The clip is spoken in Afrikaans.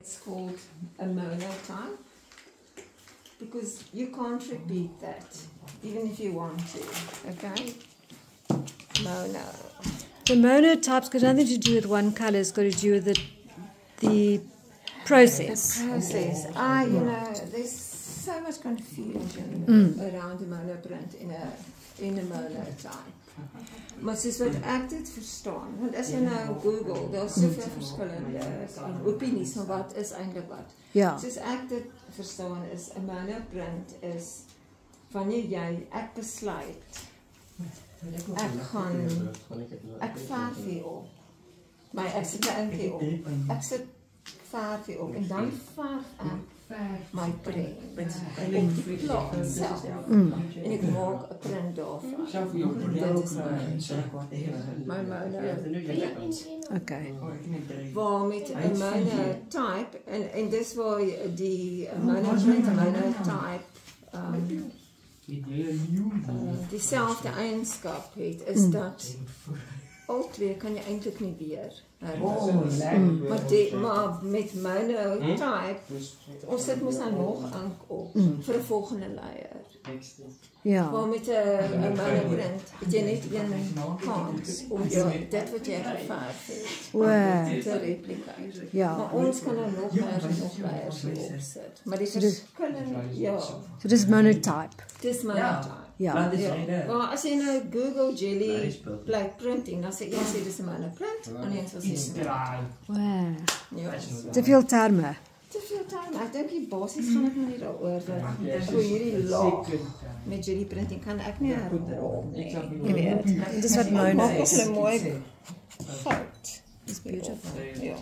It's called a monotype because you can't repeat that even if you want to, okay? Mono. The monotype's got nothing to do with one colour, it's got to do with the process. The process. You know, there's so much confusion around the monoprint in a monotype. Maar soos wat ek dit verstaan, want as jy nou Google, daar's soveel verskillende opinies van wat is eintlik wat. Ja. Soos ek dit verstaan is 'n monoprint is wanneer ek besluit ek verf hier op. Maar ek sit 'n inkie op. Ek sit verf hier op en dan verf ek my print op die plaat self. En ek maak 'n print daarvan. Dit is my monoprint. Okay. Waar met 'n monotype en dis waar die monoprint en monotype dieselfde eienskap het, is dat al twee kan jy eintlik nie weer maar met monotype ons sit mos nou nog op vir 'n volgende leier. Ja. Maar met 'n monoprint het jy net een kans om dit wat jy geverf het te repliseer. Ja. Maar ons kan nou nog leiers opsit. Maar die verskillende So dis monotype. dis monotype. Ja. Maar as jy nou Google jelly plate printing, dan sê jy dis 'n monoprint en jy sal sien. Wow. Ja. Te veel terme. Te veel tyd. Ek dink die basies gaan ek nou nie daaroor dat so hierdie laag met jelly printing kan ek nie herrol nie. Jy weet. Dis wat mono Maak is. ook 'n mooi fout. It's beautiful. Ja.